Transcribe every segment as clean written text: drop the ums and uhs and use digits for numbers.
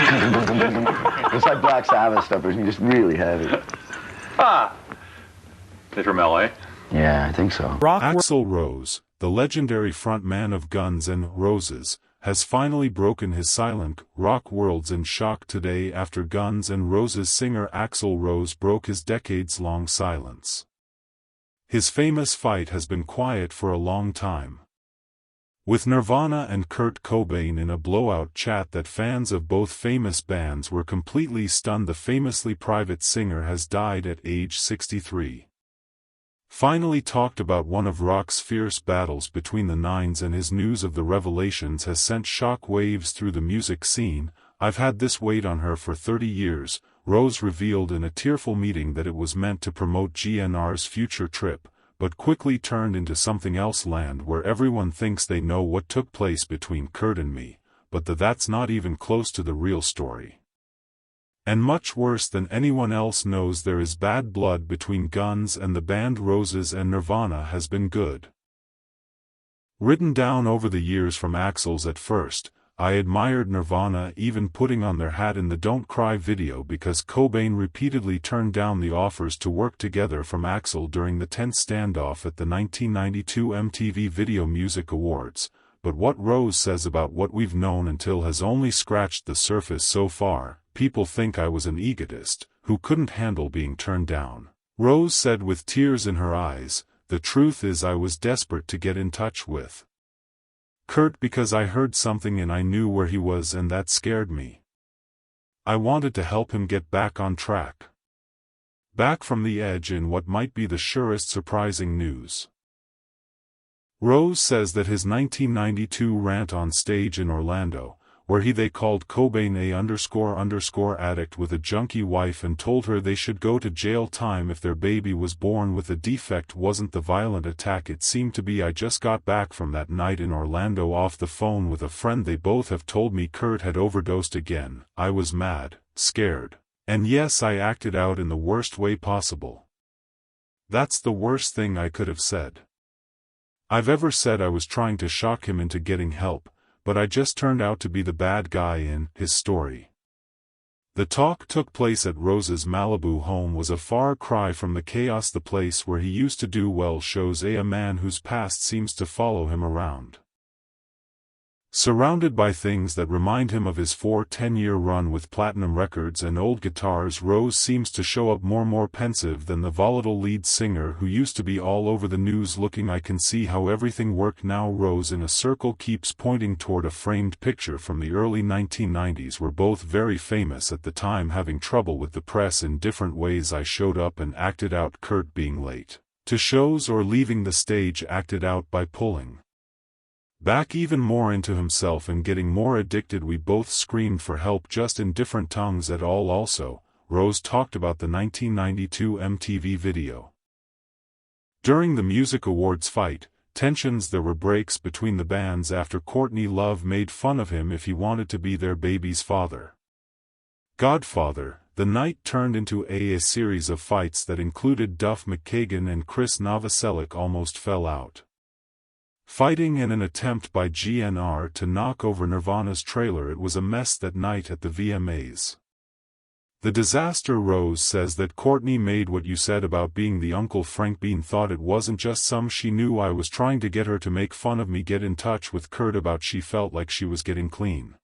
It's like Black Sabbath stuff, but just really heavy. Ah! They're from L.A.? Yeah, I think so. Axl Rose, the legendary frontman of Guns N' Roses, has finally broken his silent rock worlds in shock today after Guns N' Roses singer Axl Rose broke his decades-long silence. His famous fight has been quiet for a long time. With Nirvana and Kurt Cobain in a blowout chat that fans of both famous bands were completely stunned, the famously private singer has died at age 63. Finally talked about one of rock's fierce battles between the Nines, and his news of the revelations has sent shock waves through the music scene. "I've had this weight on her for 30 years, Rose revealed in a tearful meeting that it was meant to promote gnr's future trip, but quickly turned into something else, land where everyone thinks they know what took place between Kurt and me, but that's not even close to the real story. And much worse than anyone else knows, there is bad blood between Guns and the band Roses, and Nirvana has been good." Written down over the years from Axl's: "At first, I admired Nirvana, even putting on their hat in the Don't Cry video, because Cobain repeatedly turned down the offers to work together from Axl during the tense standoff at the 1992 MTV Video Music Awards, but what Rose says about what we've known until has only scratched the surface so far. People think I was an egotist, who couldn't handle being turned down," Rose said with tears in her eyes. "The truth is, I was desperate to get in touch with Kurt because I heard something and I knew where he was, and that scared me. I wanted to help him get back on track. Back from the edge in what might be the surest surprising news." Rose says that his 1992 rant on stage in Orlando, where they called Cobain a addict with a junkie wife and told her they should go to jail time if their baby was born with a defect, wasn't the violent attack it seemed to be. "I just got back from that night in Orlando off the phone with a friend. They both have told me Kurt had overdosed again. I was mad, scared, and yes, I acted out in the worst way possible. That's the worst thing I could have said. I've ever said I was trying to shock him into getting help, but I just turned out to be the bad guy in his story." The talk took place at Rose's Malibu home, was a far cry from the chaos, the place where he used to do well, shows a man whose past seems to follow him around. Surrounded by things that remind him of his 10-year run with platinum records and old guitars, Rose seems to show up more pensive than the volatile lead singer who used to be all over the news looking. "I can see how everything worked now." Rose in a circle keeps pointing toward a framed picture from the early 1990s. "We're both very famous at the time, having trouble with the press in different ways. I showed up and acted out Kurt being late to shows or leaving the stage, acted out by pulling back even more into himself and getting more addicted. We both screamed for help, just in different tongues at all." Also, Rose talked about the 1992 MTV video. During the Music Awards fight, tensions, there were breaks between the bands after Courtney Love made fun of him if he wanted to be their baby's father. Godfather. The night turned into a series of fights that included Duff McKagan and Chris Novoselic almost fell out fighting in an attempt by gnr to knock over Nirvana's trailer. It was a mess that night at the VMAs. The disaster. Rose says that Courtney made what you said about being the Uncle Frank Bean thought it wasn't just some she knew. I was trying to get her to make fun of me, get in touch with Kurt about she felt like she was getting clean.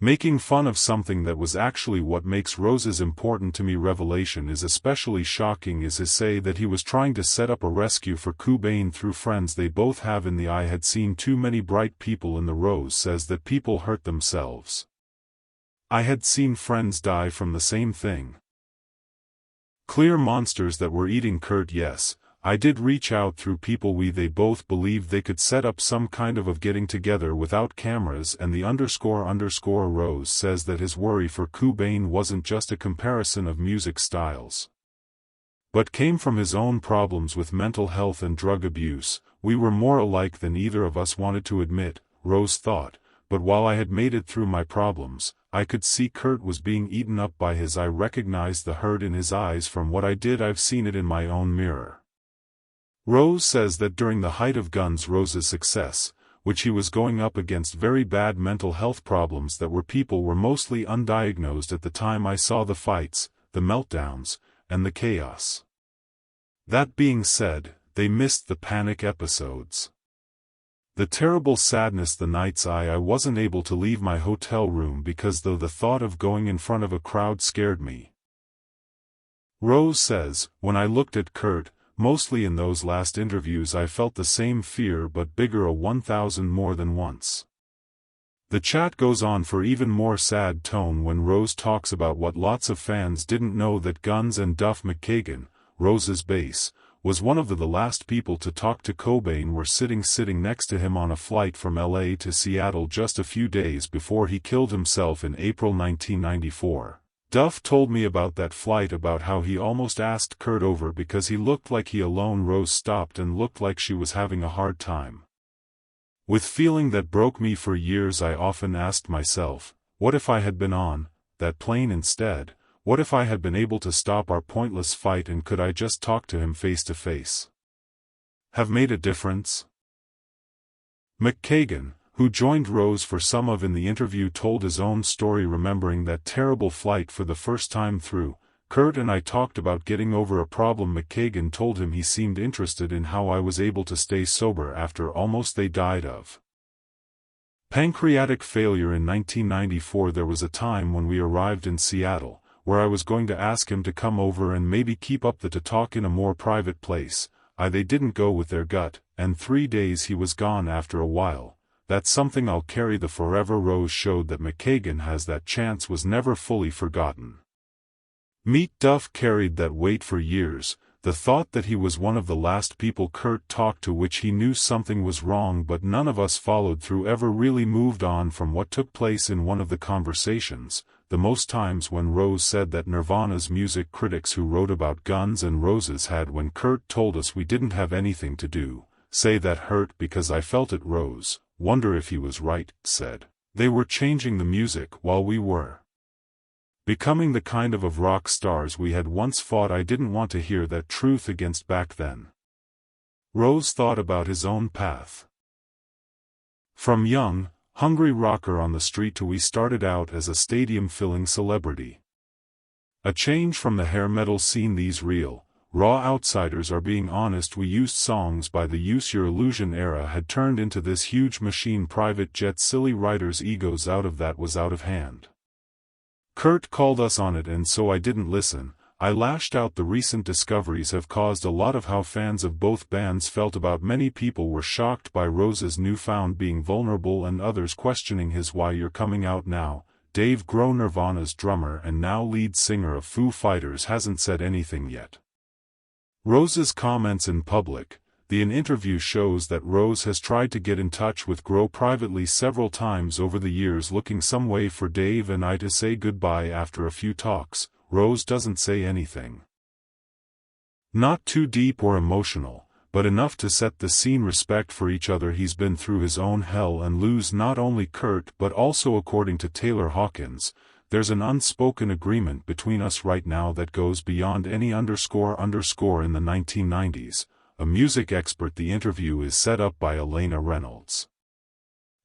Making fun of something that was actually what makes Roses important to me. Revelation is especially shocking is his say that he was trying to set up a rescue for Cobain through friends they both have in the I had seen too many bright people in the Rose says that people hurt themselves. I had seen friends die from the same thing. Clear monsters that were eating Kurt. Yes, I did reach out through people they both believed they could set up some kind of getting together without cameras. And the ___ Rose says that his worry for Cobain wasn't just a comparison of music styles, but came from his own problems with mental health and drug abuse. "We were more alike than either of us wanted to admit," Rose thought, "but while I had made it through my problems, I could see Kurt was being eaten up by his. I recognized the hurt in his eyes from what I did. I've seen it in my own mirror." Rose says that during the height of Guns N' Roses' success, which he was going up against very bad mental health problems that people were mostly undiagnosed at the time I saw the fights, the meltdowns, and the chaos. That being said, they missed the panic episodes. The terrible sadness the nights I wasn't able to leave my hotel room because the thought of going in front of a crowd scared me. Rose says, when I looked at Kurt, mostly in those last interviews I felt the same fear but bigger a 1,000 more than once. The chat goes on for even more sad tone when Rose talks about what lots of fans didn't know, that Guns and Duff McKagan, Rose's bass, was one of the last people to talk to Cobain, were sitting next to him on a flight from LA to Seattle just a few days before he killed himself in April 1994. Duff told me about that flight, about how he almost asked Kurt over because he looked like he alone. Rose stopped and looked like she was having a hard time. With feeling that broke me for years, I often asked myself, what if I had been on that plane instead? What if I had been able to stop our pointless fight, and could I just talk to him face to face? Have made a difference? McKagan, who joined Rose for some of in the interview, told his own story remembering that terrible flight for the first time through. Kurt and I talked about getting over a problem. McKagan told him he seemed interested in how I was able to stay sober after almost they died of pancreatic failure in 1994. There was a time when we arrived in Seattle, where I was going to ask him to come over and maybe keep up the talk in a more private place. They didn't go with their gut, and 3 days he was gone after a while. That's something I'll carry the forever. Rose showed that McKagan has that chance was never fully forgotten. Meet Duff carried that weight for years, the thought that he was one of the last people Kurt talked to, which he knew something was wrong but none of us followed through, ever really moved on from what took place in one of the conversations. The most times when Rose said that Nirvana's music critics who wrote about Guns N' Roses had, when Kurt told us we didn't have anything to do, say that hurt because I felt it. Rose, wonder if he was right, said, they were changing the music while we were becoming the kind of rock stars we had once fought. I didn't want to hear that truth against back then. Rose thought about his own path. From young, hungry rocker on the street to we started out as a stadium-filling celebrity. A change from the hair metal scene. These real, raw outsiders are being honest. We used songs by the Use Your Illusion era had turned into this huge machine. Private jet, silly writers' egos out of that was out of hand. Kurt called us on it and so I didn't listen. I lashed out. The recent discoveries have caused a lot of how fans of both bands felt about. Many people were shocked by Rose's newfound being vulnerable and others questioning his why you're coming out now. Dave Grohl, Nirvana's drummer and now lead singer of Foo Fighters, hasn't said anything yet. Rose's comments in public. An interview shows that Rose has tried to get in touch with Grohl privately several times over the years, looking some way for Dave and I to say goodbye. After a few talks, Rose doesn't say anything. Not too deep or emotional, but enough to set the scene. Respect for each other. He's been through his own hell and lose, not only Kurt but also, according to Taylor Hawkins, there's an unspoken agreement between us right now that goes beyond any ___ in the 1990s. A music expert. The interview is set up by Elena Reynolds.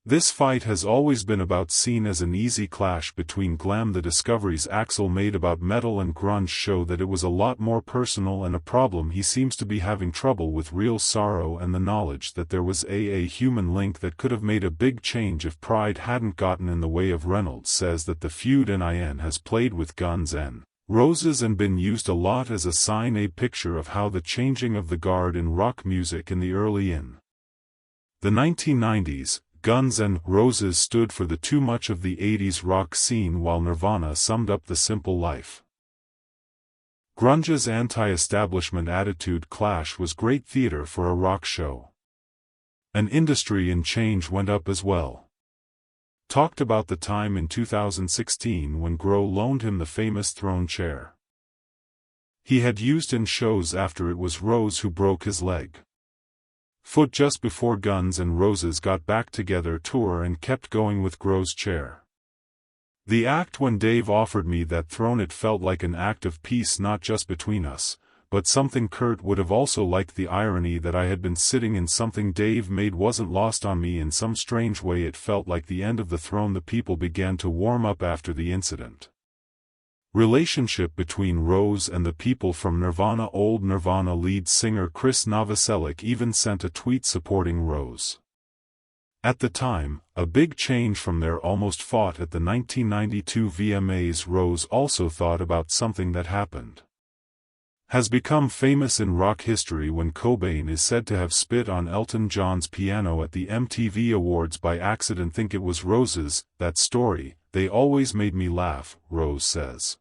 This fight has always been about, seen as an easy clash between glam. The discoveries Axl made about metal and grunge show that it was a lot more personal and a problem he seems to be having trouble with. Real sorrow and the knowledge that there was a human link that could have made a big change if pride hadn't gotten in the way of. Reynolds says that the Feud gn'r has played with Guns N' Roses and been used a lot as a sign, a picture of how the changing of the guard in rock music in the early in the 1990s. Guns N' Roses stood for the too much of the 80s rock scene, while Nirvana summed up the simple life. Grunge's anti-establishment attitude clash was great theater for a rock show. An industry in change went up as well. Talked about the time in 2016 when Grohl loaned him the famous throne chair he had used in shows after it was Rose who broke his leg. Foot just before Guns N' Roses got back together tour and kept going with Grohl's chair. The act when Dave offered me that throne, it felt like an act of peace, not just between us, but something Kurt would have also liked. The irony that I had been sitting in something Dave made wasn't lost on me. In some strange way it felt like the end of the throne. The people began to warm up after the incident. Relationship between Rose and the people from Nirvana. Old Nirvana lead singer Chris Novoselic even sent a tweet supporting Rose. At the time, a big change from their almost fought at the 1992 VMAs. Rose also thought about something that happened. Has become famous in rock history when Cobain is said to have spit on Elton John's piano at the MTV Awards by accident. Think it was Rose's, that story, they always made me laugh, Rose says.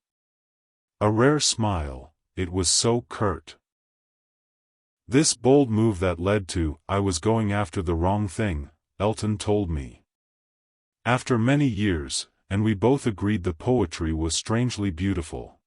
A rare smile, it was so Kurt. This bold move that led to, I was going after the wrong thing, Elton told me. After many years, and we both agreed the poetry was strangely beautiful.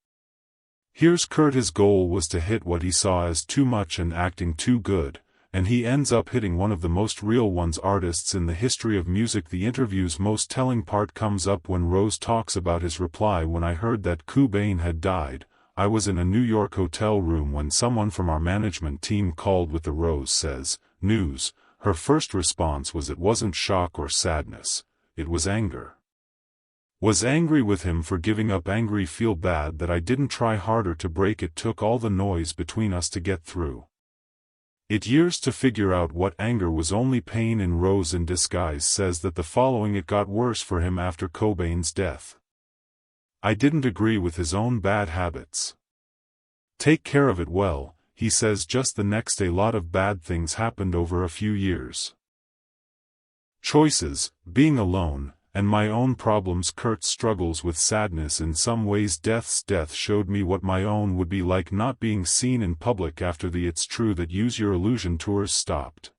Here's Kurt. His goal was to hit what he saw as too much and acting too good, and he ends up hitting one of the most real ones artists in the history of music. The interview's most telling part comes up when Rose talks about his reply. When I heard that Cobain had died, I was in a New York hotel room when someone from our management team called with the Rose says, news. Her first response was it wasn't shock or sadness, it was anger. Was angry with him for giving up. Angry, feel bad that I didn't try harder to break it. Took all the noise between us to get through it. Years to figure out what anger was. Only pain in Rose in disguise says that the following: it got worse for him after Cobain's death. I didn't agree with his own bad habits. Take care of it well, he says. Just the next day, a lot of bad things happened over a few years. Choices, being alone, and my own problems. Kurt struggles with sadness in some ways. Death showed me what my own would be like, not being seen in public after the It's True That Use Your Illusion tours stopped.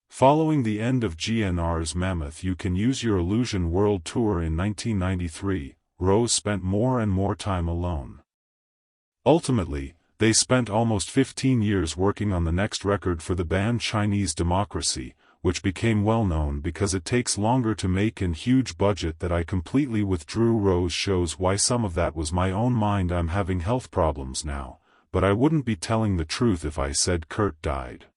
Following the end of gnr's mammoth You Can Use Your Illusion world tour in 1993, Rose spent more and more time alone. Ultimately, they spent almost 15 years working on the next record for the band Chinese Democracy, which became well known because it takes longer to make and huge budget. That I completely withdrew. Rose shows why some of that was my own mind. I'm having health problems now, but I wouldn't be telling the truth if I said Kurt died.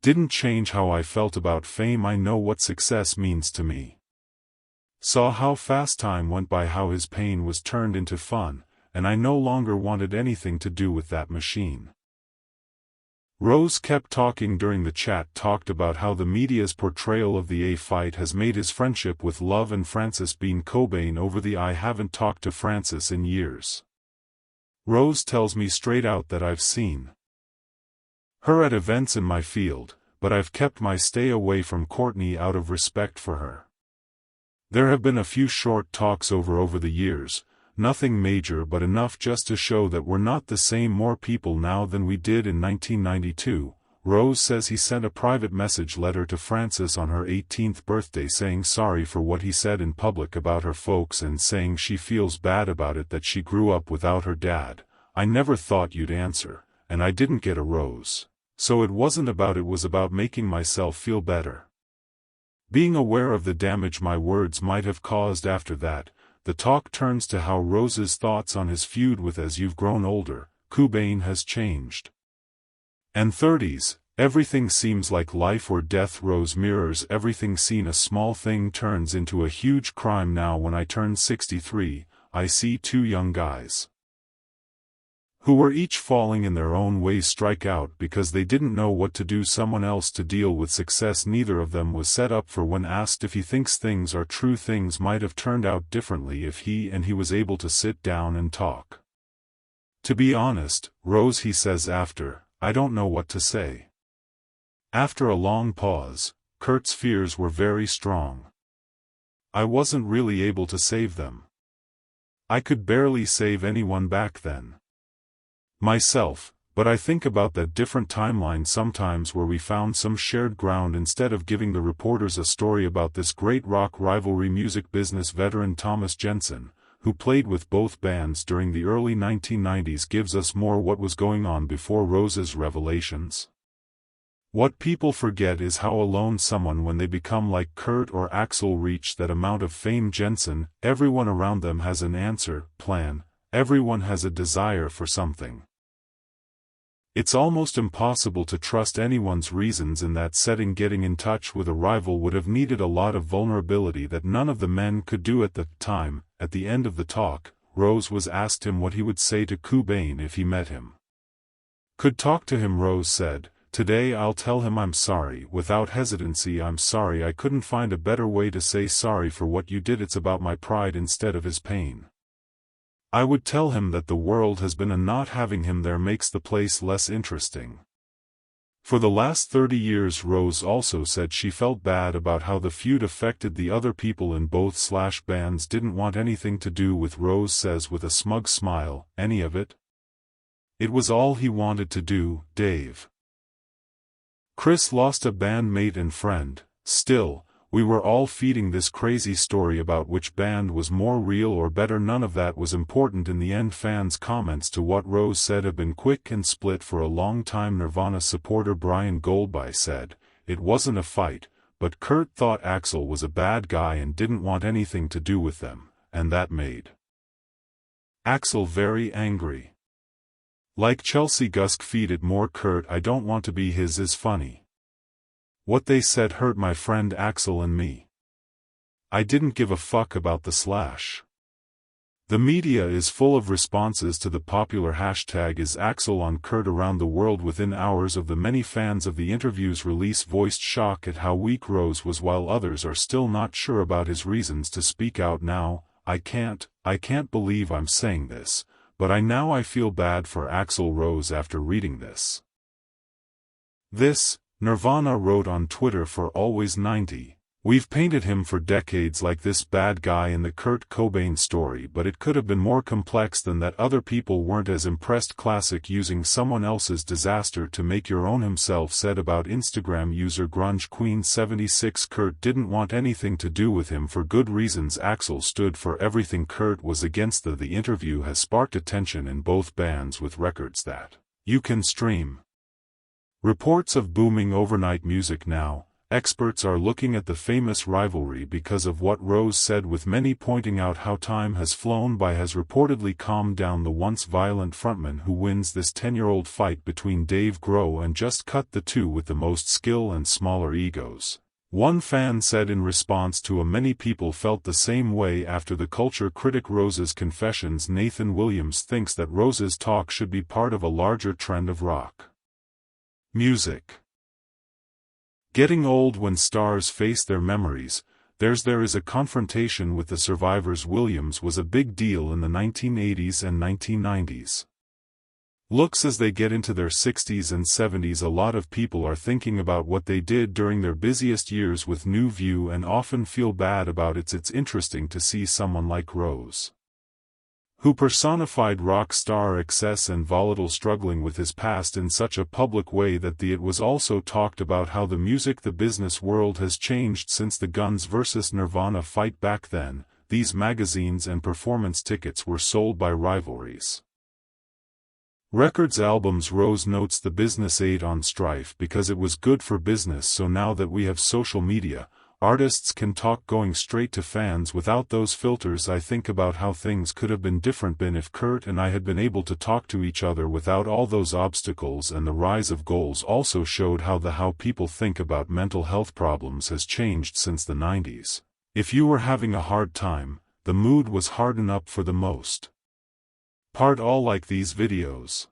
Didn't change how I felt about fame. I know what success means to me. Saw how fast time went by, how his pain was turned into fun, and I no longer wanted anything to do with that machine. Rose kept talking during the chat. Talked about how the media's portrayal of the A fight has made his friendship with Love and Francis Bean Cobain over the I haven't talked to Francis in years. Rose tells me straight out that I've seen her at events in my field, but I've kept my stay away from Courtney out of respect for her. There have been a few short talks over the years, nothing major but enough just to show that we're not the same. More people now than we did in 1992. Rose says he sent a private message letter to Frances on her 18th birthday saying sorry for what he said in public about her folks and saying she feels bad about it, that she grew up without her dad. I never thought you'd answer, and I didn't get a rose. So it wasn't about it was about making myself feel better. Being aware of the damage my words might have caused. After that, the talk turns to how Rose's thoughts on his feud with As You've Grown Older, Cobain has changed. And 30s, everything seems like life or death. Rose mirrors everything seen. A small thing turns into a huge crime. Now when I turn 63, I see two young guys who were each falling in their own ways strike out because they didn't know what to do. Someone else to deal with success neither of them was set up for. When asked if he thinks things are true, things might have turned out differently if he was able to sit down and talk. To be honest, Rose, he says after, I don't know what to say. After a long pause, Kurt's fears were very strong. I wasn't really able to save them. I could barely save anyone back then. Myself, but I think about that different timeline sometimes where we found some shared ground instead of giving the reporters a story about this great rock rivalry. Music business veteran Thomas Jensen, who played with both bands during the early 1990s, gives us more what was going on before Rose's revelations. What people forget is how alone someone when they become like Kurt or Axl reach that amount of fame. Jensen, everyone around them has an answer, plan, everyone has a desire for something. It's almost impossible to trust anyone's reasons in that setting. Getting in touch with a rival would have needed a lot of vulnerability that none of the men could do at the time. At the end of the talk, Rose was asked him what he would say to Cobain if he met him. Could talk to him. Rose said, "Today I'll tell him I'm sorry, without hesitancy. I'm sorry. I couldn't find a better way to say sorry for what you did. It's about my pride instead of his pain. I would tell him that the world has been, and not having him there makes the place less interesting." For the last 30 years, Rose also said she felt bad about how the feud affected the other people in both bands. Didn't want anything to do with, Rose says with a smug smile, any of it. It was all he wanted to do. Dave. Chris lost a bandmate and friend. Still, we were all feeding this crazy story about which band was more real or better. None of that was important in the end. Fans' comments to what Rose said have been quick and split. For a long time, Nirvana supporter Brian Goldby said, "It wasn't a fight, but Kurt thought Axl was a bad guy and didn't want anything to do with them, and that made Axl very angry. Like Chelsea Gusk feed it more. Kurt, I don't want to be his is funny. What they said hurt my friend Axl and me. I didn't give a fuck about the slash." The media is full of responses to the popular hashtag Is Axl on Kurt around the world. Within hours of the many fans of the interview's release voiced shock at how weak Rose was, while others are still not sure about his reasons to speak out now. I can't believe I'm saying this, but I feel bad for Axl Rose after reading this. Nirvana wrote on Twitter for Always 90. "We've painted him for decades like this bad guy in the Kurt Cobain story, but it could have been more complex than that. Other people weren't as impressed." Classic using someone else's disaster to make your own. Himself said about Instagram user Grunge Queen 76, "Kurt didn't want anything to do with him for good reasons. Axl stood for everything Kurt was against." The interview has sparked attention in both bands with records that you can stream. Reports of booming overnight music now. Experts are looking at the famous rivalry because of what Rose said, with many pointing out how time has flown by. Has reportedly calmed down the once violent frontman who wins this 10-year-old fight between Dave Grohl and just cut the two with the most skill and smaller egos. One fan said in response to a many people felt the same way after the culture critic Rose's confessions. Nathan Williams thinks that Rose's talk should be part of a larger trend of rock music getting old. When stars face their memories, there is a confrontation with the survivors. Williams was a big deal in the 1980s and 1990s. Looks as they get into their 60s and 70s, a lot of people are thinking about what they did during their busiest years with new view and often feel bad about it. It's interesting to see someone like Rose, who personified rock star excess and volatile, struggling with his past in such a public way that it was also talked about how the business world has changed since the Guns vs. Nirvana fight. Back then, these magazines and performance tickets were sold by rivalries. Records albums. Rose notes the business ate on strife because it was good for business. So now that we have social media, artists can talk going straight to fans without those filters. I think about how things could have been different if Kurt and I had been able to talk to each other without all those obstacles. And the rise of goals also showed how people think about mental health problems has changed since the 90s. If you were having a hard time, the mood was harden up for the most part. All like these videos.